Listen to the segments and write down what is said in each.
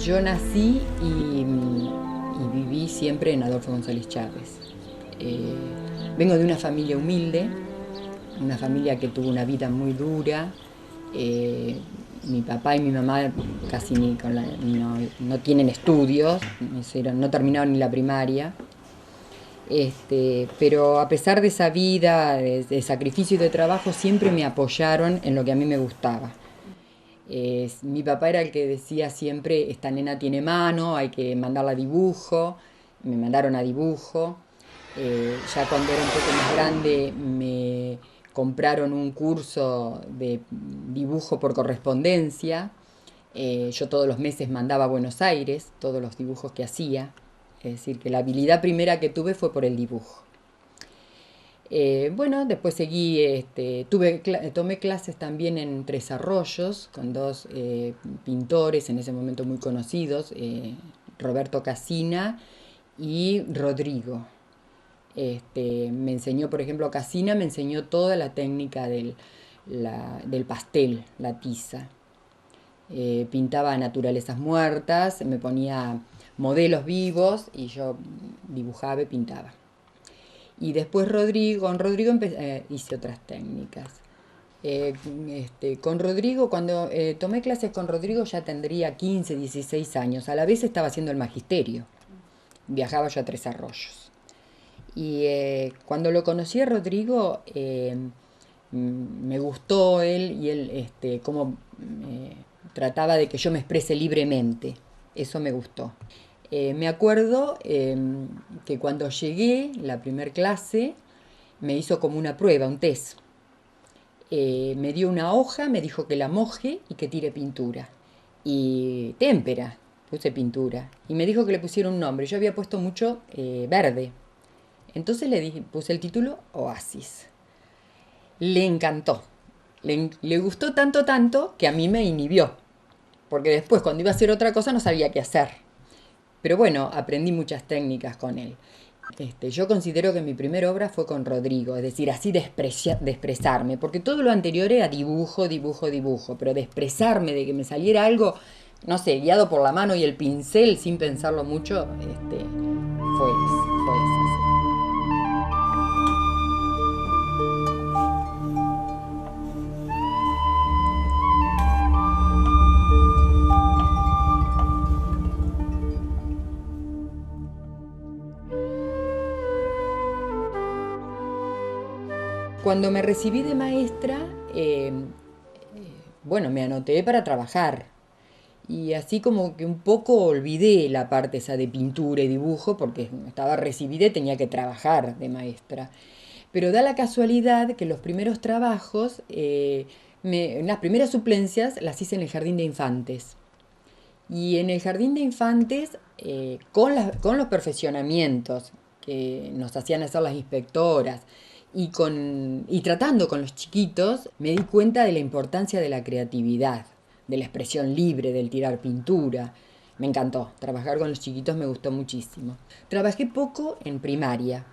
Yo nací y viví siempre en Adolfo González Chávez. Eh, Vengo de una familia humilde, una familia que tuvo una vida muy dura. Eh, Mi papá y mi mamá casi no tienen estudios, no terminaron ni la primaria. Pero a pesar de esa vida, de sacrificio y de trabajo, siempre me apoyaron en lo que a mí me gustaba. Mi papá era el que decía siempre, esta nena tiene mano, hay que mandarla a dibujo. Me mandaron a dibujo. Ya cuando era un poco más grande me compraron un curso de dibujo por correspondencia. Yo todos los meses mandaba a Buenos Aires todos los dibujos que hacía. Es decir, que la habilidad primera que tuve fue por el dibujo. Bueno, después seguí, tomé clases también en Tres Arroyos con dos pintores en ese momento muy conocidos, Roberto Casina y Rodrigo. Me enseñó, por ejemplo, Casina me enseñó toda la técnica del pastel, la tiza. Pintaba naturalezas muertas, me ponía modelos vivos y yo dibujaba y pintaba. Y después con Rodrigo hice otras técnicas. Con Rodrigo, cuando tomé clases con Rodrigo ya tendría 15, 16 años. A la vez estaba haciendo el magisterio. Viajaba yo a Tres Arroyos. Y cuando lo conocí a Rodrigo, me gustó él y él cómo trataba de que yo me exprese libremente. Eso me gustó. Me acuerdo que cuando llegué, la primer clase, me hizo como una prueba, un test. Me dio una hoja, me dijo que la moje y que tire pintura. Y témpera, puse pintura. Y me dijo que le pusiera un nombre. Yo había puesto mucho verde. Entonces puse el título Oasis. Le encantó. Le gustó tanto, tanto, que a mí me inhibió. Porque después, cuando iba a hacer otra cosa, no sabía qué hacer. Pero bueno, aprendí muchas técnicas con él. Yo considero que mi primera obra fue con Rodrigo, es decir, así de expresarme, porque todo lo anterior era dibujo, dibujo, dibujo, pero de expresarme, de que me saliera algo, no sé, guiado por la mano y el pincel sin pensarlo mucho, fue esa, sí. Cuando me recibí de maestra, bueno, me anoté para trabajar. Y así como que un poco olvidé la parte esa de pintura y dibujo, porque estaba recibida y tenía que trabajar de maestra. Pero da la casualidad que los primeros trabajos, las primeras suplencias las hice en el jardín de infantes. Y en el jardín de infantes, con los perfeccionamientos que nos hacían hacer las inspectoras y tratando con los chiquitos, me di cuenta de la importancia de la creatividad, de la expresión libre, del tirar pintura. Me encantó, trabajar con los chiquitos me gustó muchísimo. Trabajé poco en primaria,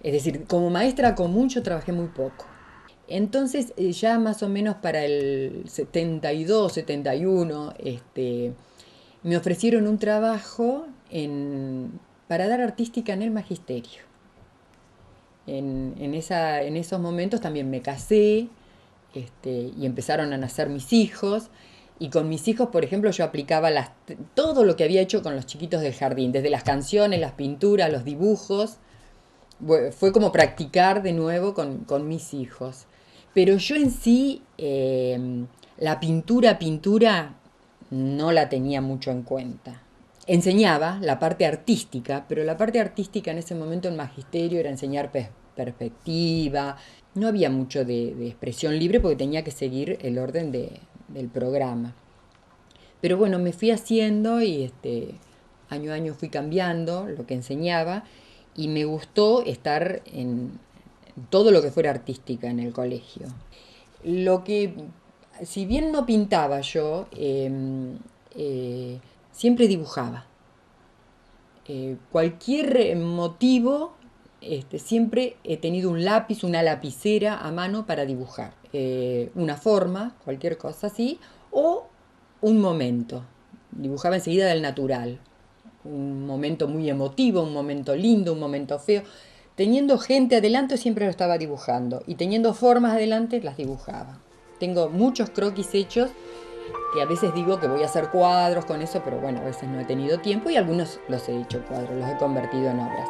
es decir, como maestra común yo trabajé muy poco. Entonces, ya más o menos para el 72, 71, me ofrecieron un trabajo para dar artística en el magisterio. En esos momentos también me casé, y empezaron a nacer mis hijos. Y con mis hijos, por ejemplo, yo aplicaba todo lo que había hecho con los chiquitos del jardín, desde las canciones, las pinturas, los dibujos. Fue como practicar de nuevo con mis hijos. Pero yo en sí, la pintura, no la tenía mucho en cuenta. Enseñaba la parte artística, pero la parte artística en ese momento en magisterio era enseñar perspectiva. No había mucho de expresión libre porque tenía que seguir el orden del programa. Pero bueno, me fui haciendo y año a año fui cambiando lo que enseñaba y me gustó estar en todo lo que fuera artística en el colegio. Lo que, si bien no pintaba yo, siempre dibujaba. Cualquier motivo, siempre he tenido un lápiz, una lapicera a mano para dibujar. Una forma, cualquier cosa así, o un momento. dibujaba enseguida del natural. Un momento muy emotivo, un momento lindo, un momento feo. Teniendo gente adelante siempre lo estaba dibujando y teniendo formas adelante las dibujaba. Tengo muchos croquis hechos que a veces digo que voy a hacer cuadros con eso, pero bueno, a veces no he tenido tiempo y algunos los he hecho cuadros, los he convertido en obras.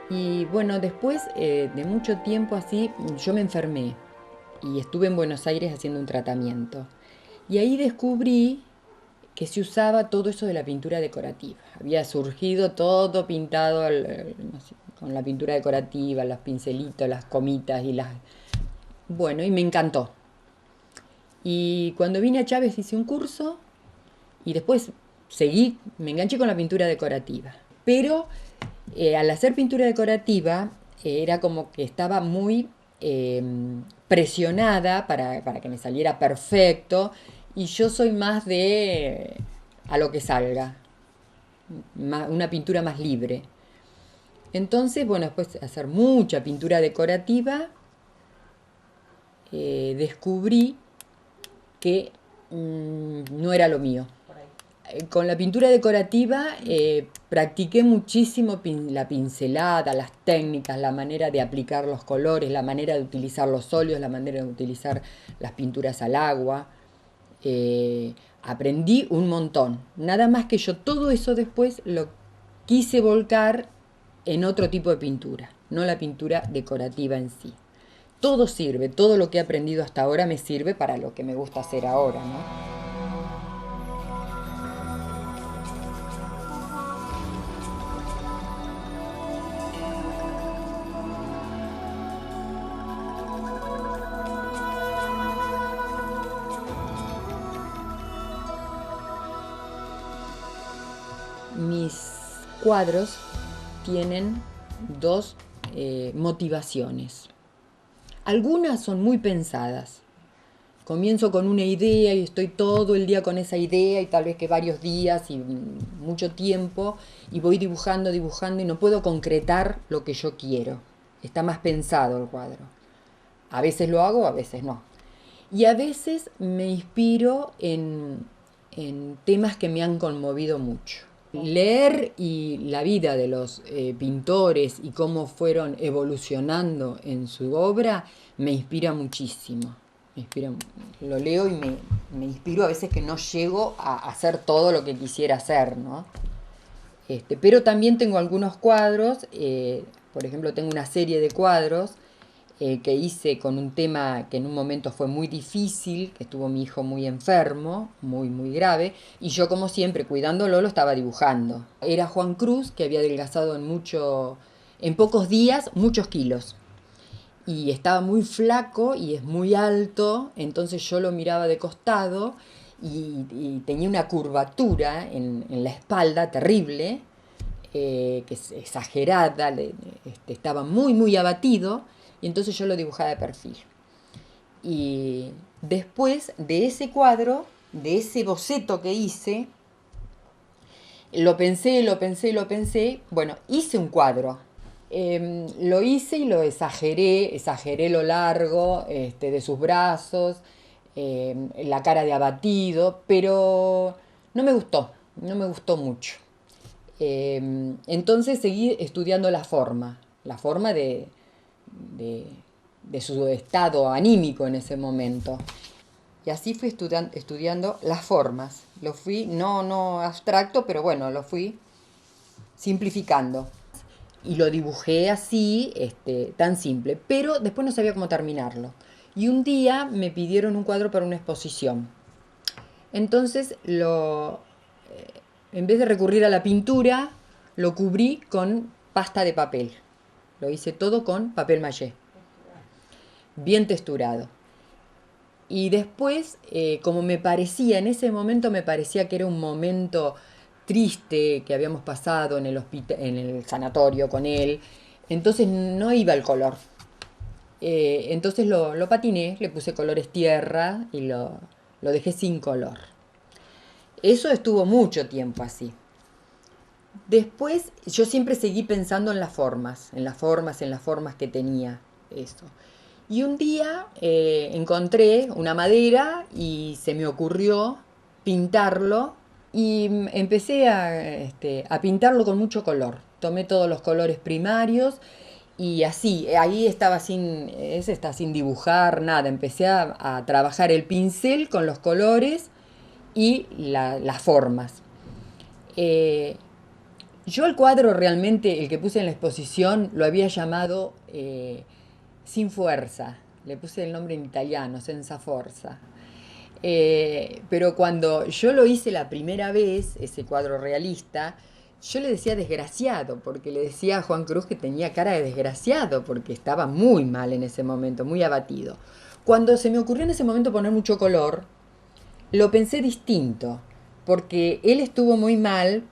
Y bueno, después de mucho tiempo así, yo me enfermé y estuve en Buenos Aires haciendo un tratamiento. Y ahí descubrí que se usaba todo eso de la pintura decorativa. Había surgido todo pintado no sé, con la pintura decorativa, los pincelitos, las comitas y las... Bueno, y me encantó. Y cuando vine a Chávez hice un curso y después seguí, me enganché con la pintura decorativa. Pero al hacer pintura decorativa era como que estaba muy eh, presionada para que me saliera perfecto y yo soy más de a lo que salga, una pintura más libre. Entonces, bueno, después de hacer mucha pintura decorativa, descubrí que no era lo mío. Con la pintura decorativa practiqué muchísimo la pincelada, las técnicas, la manera de aplicar los colores, la manera de utilizar los óleos, la manera de utilizar las pinturas al agua. Aprendí un montón. Nada más que yo todo eso después lo quise volcar en otro tipo de pintura, no la pintura decorativa en sí. Todo sirve, todo lo que he aprendido hasta ahora me sirve para lo que me gusta hacer ahora, ¿no? Mis cuadros tienen dos motivaciones. Algunas son muy pensadas. Comienzo con una idea y estoy todo el día con esa idea y tal vez que varios días y mucho tiempo y voy dibujando, dibujando y no puedo concretar lo que yo quiero. Está más pensado el cuadro. A veces lo hago, a veces no. Y a veces me inspiro en temas que me han conmovido mucho. Leer y la vida de los pintores y cómo fueron evolucionando en su obra me inspira muchísimo. Me inspira, lo leo y me inspiro a veces que no llego a hacer todo lo que quisiera hacer, ¿no? Pero también tengo algunos cuadros, por ejemplo tengo una serie de cuadros que hice con un tema que en un momento fue muy difícil, que estuvo mi hijo muy enfermo, muy, muy grave, y yo como siempre, cuidándolo, lo estaba dibujando. Era Juan Cruz, que había adelgazado en pocos días, muchos kilos. Y estaba muy flaco y es muy alto, entonces yo lo miraba de costado y tenía una curvatura en la espalda terrible, que es exagerada, estaba muy, muy abatido, y entonces yo lo dibujaba de perfil. Y después de ese cuadro, de ese boceto que hice, lo pensé, lo pensé, lo pensé, bueno, hice un cuadro. Lo hice y lo exageré, exageré lo largo de sus brazos, la cara de abatido, pero no me gustó, no me gustó mucho. Entonces seguí estudiando la forma de, de su estado anímico en ese momento. Y así fui estudiando las formas. Lo fui, no abstracto, pero bueno, lo fui simplificando. Y lo dibujé así, tan simple. Pero después no sabía cómo terminarlo. Y un día me pidieron un cuadro para una exposición. Entonces en vez de recurrir a la pintura, lo cubrí con pasta de papel. Lo hice todo con papel maché, bien texturado. Y después, como me parecía, en ese momento me parecía que era un momento triste que habíamos pasado en el sanatorio con él, entonces no iba el color. Entonces lo patiné, le puse colores tierra y lo dejé sin color. Eso estuvo mucho tiempo así. Después yo siempre seguí pensando en las formas, en las formas, en las formas que tenía eso. Y un día encontré una madera y se me ocurrió pintarlo y empecé a pintarlo con mucho color. Tomé todos los colores primarios y así, ahí estaba sin, ese está sin dibujar nada. Empecé a trabajar el pincel con los colores y las formas. Eh, yo el cuadro realmente, el que puse en la exposición, lo había llamado Sin Fuerza. Le puse el nombre en italiano, Senza Forza. Pero cuando yo lo hice la primera vez, ese cuadro realista, yo le decía desgraciado, porque le decía a Juan Cruz que tenía cara de desgraciado, porque estaba muy mal en ese momento, muy abatido. Cuando se me ocurrió en ese momento poner mucho color, lo pensé distinto, porque él estuvo muy mal,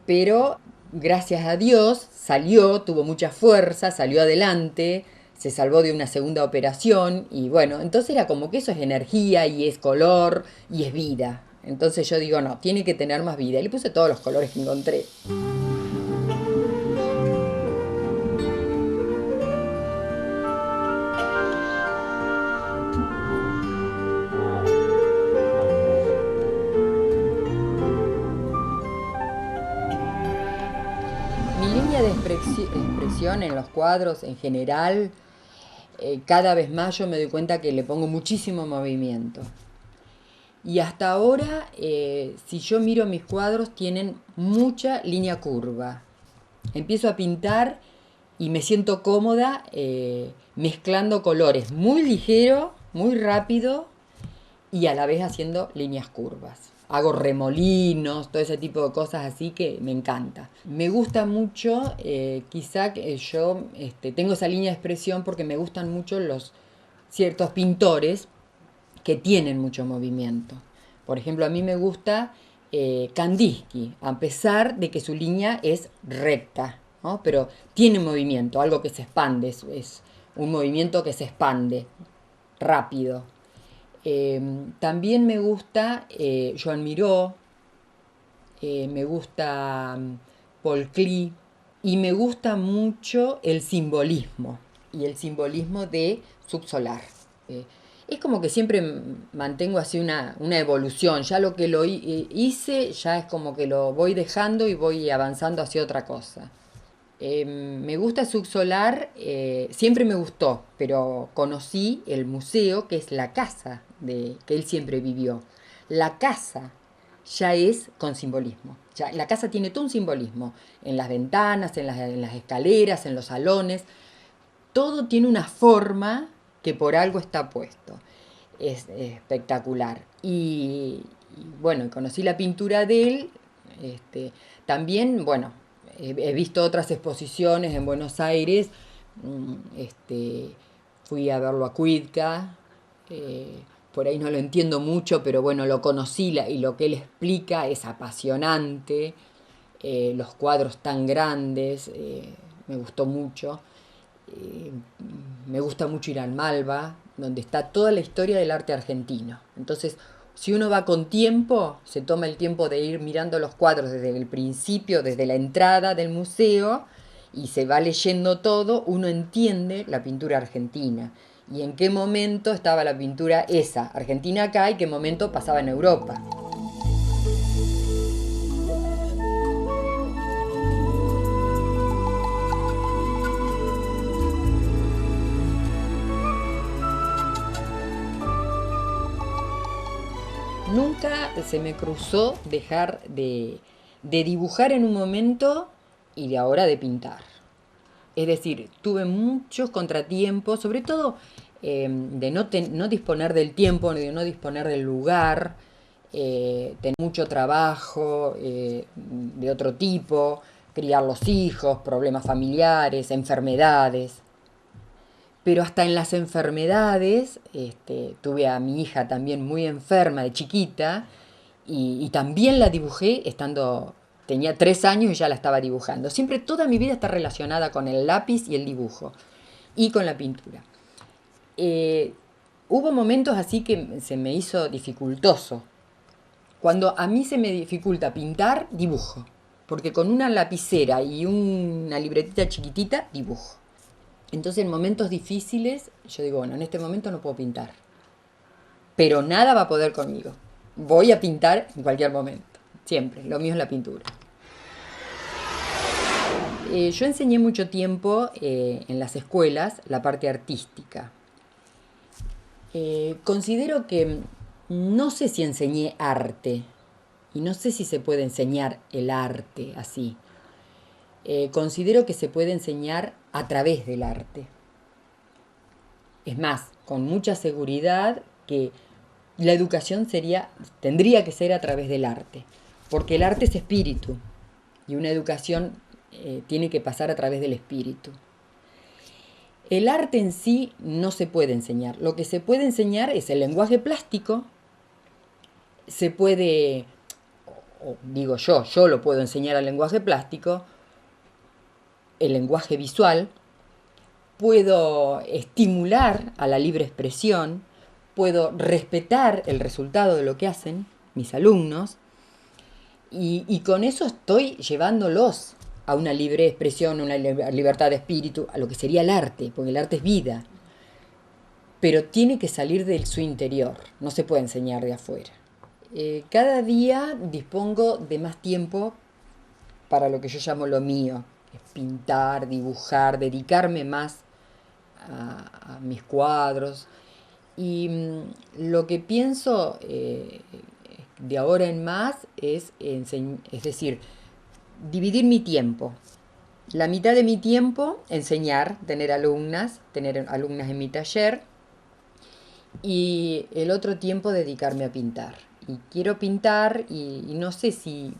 pero gracias a Dios salió, tuvo mucha fuerza, salió adelante, se salvó de una segunda operación y bueno, entonces era como que eso es energía y es color y es vida. Entonces yo digo, no, tiene que tener más vida. Y le puse todos los colores que encontré. Mi línea de expresión en los cuadros en general, cada vez más yo me doy cuenta que le pongo muchísimo movimiento. Y hasta ahora, si yo miro mis cuadros, tienen mucha línea curva. Empiezo a pintar y me siento cómoda mezclando colores muy ligero, muy rápido y a la vez haciendo líneas curvas. Hago remolinos, todo ese tipo de cosas así que me encanta. Me gusta mucho, quizá que yo tengo esa línea de expresión porque me gustan mucho los ciertos pintores que tienen mucho movimiento. Por ejemplo, a mí me gusta Kandinsky, a pesar de que su línea es recta, ¿no? Pero tiene movimiento, algo que se expande, es un movimiento que se expande rápido. También me gusta Joan Miró, me gusta Paul Klee y me gusta mucho el simbolismo y el simbolismo de subsolar. Eh, es como que siempre mantengo así una evolución, ya lo que hice ya es como que lo voy dejando y voy avanzando hacia otra cosa. Me gusta Subsolar, siempre me gustó, pero conocí el museo que es la casa de que él siempre vivió. La casa ya es con simbolismo. Ya, la casa tiene todo un simbolismo, en las ventanas, en las escaleras, en los salones. Todo tiene una forma que por algo está puesto. Es espectacular. Y bueno, conocí la pintura de él. También, bueno, he visto otras exposiciones en Buenos Aires. Fui a verlo a Cuidca. Por ahí no lo entiendo mucho, pero bueno, lo conocí y lo que él explica es apasionante. Los cuadros tan grandes, me gustó mucho. Eh, Me gusta mucho ir al Malva, donde está toda la historia del arte argentino. Entonces, si uno va con tiempo, se toma el tiempo de ir mirando los cuadros desde el principio, desde la entrada del museo, y se va leyendo todo, uno entiende la pintura argentina. Y en qué momento estaba la pintura esa, argentina acá, y qué momento pasaba en Europa. Nunca se me cruzó dejar de dibujar en un momento y de ahora de pintar. Es decir, tuve muchos contratiempos, sobre todo de no disponer del tiempo, de no disponer del lugar, tener mucho trabajo de otro tipo, criar los hijos, problemas familiares, enfermedades. Pero hasta en las enfermedades, tuve a mi hija también muy enferma de chiquita y también la dibujé estando, tenía 3 años y ya la estaba dibujando. Siempre toda mi vida está relacionada con el lápiz y el dibujo y con la pintura. Eh, Hubo momentos así que se me hizo dificultoso. Cuando a mí se me dificulta pintar, dibujo, porque con una lapicera y una libretita chiquitita dibujo. Entonces en momentos difíciles yo digo, bueno, en este momento no puedo pintar, pero nada va a poder conmigo. Voy a pintar en cualquier momento, siempre, lo mío es la pintura. Yo enseñé mucho tiempo en las escuelas la parte artística. Considero que no sé si enseñé arte y no sé si se puede enseñar el arte así. Considero que se puede enseñar a través del arte. Es más, con mucha seguridad que la educación tendría que ser a través del arte, porque el arte es espíritu y una educación tiene que pasar a través del espíritu. El arte en sí no se puede enseñar. Lo que se puede enseñar es el lenguaje plástico. Se puede, o digo yo lo puedo enseñar al lenguaje plástico, el lenguaje visual. Puedo estimular a la libre expresión. Puedo respetar el resultado de lo que hacen mis alumnos. Y con eso estoy llevándolos a una libre expresión, una libertad de espíritu, a lo que sería el arte, porque el arte es vida. Pero tiene que salir de su interior, no se puede enseñar de afuera. Cada día dispongo de más tiempo para lo que yo llamo lo mío, es pintar, dibujar, dedicarme más a mis cuadros. Y lo que pienso de ahora en más es decir, dividir mi tiempo. La mitad de mi tiempo enseñar, tener alumnas en mi taller, y el otro tiempo dedicarme a pintar. Y quiero pintar y no sé si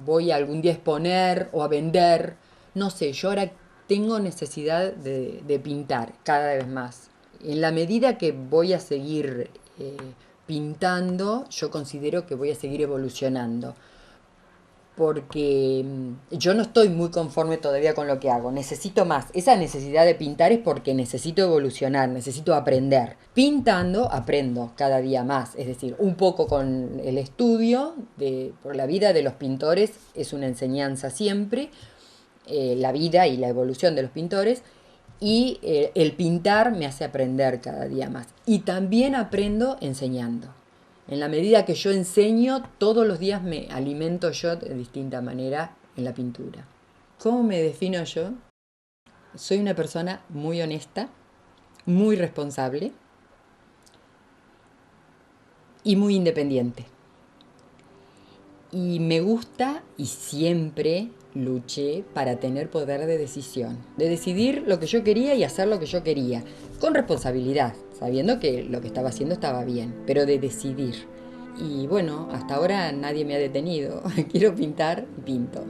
voy algún día a exponer o a vender, no sé, yo ahora tengo necesidad de pintar cada vez más. En la medida que voy a seguir pintando, yo considero que voy a seguir evolucionando, porque yo no estoy muy conforme todavía con lo que hago, necesito más. Esa necesidad de pintar es porque necesito evolucionar, necesito aprender. Pintando aprendo cada día más, es decir, un poco con el estudio, por la vida de los pintores es una enseñanza siempre, la vida y la evolución de los pintores, y el pintar me hace aprender cada día más. Y también aprendo enseñando. En la medida que yo enseño, todos los días me alimento yo de distinta manera en la pintura. ¿Cómo me defino yo? Soy una persona muy honesta, muy responsable y muy independiente. Y me gusta y siempre luché para tener poder de decisión, de decidir lo que yo quería y hacer lo que yo quería, con responsabilidad, sabiendo que lo que estaba haciendo estaba bien, pero de decidir. Y bueno, hasta ahora nadie me ha detenido. Quiero pintar y pinto.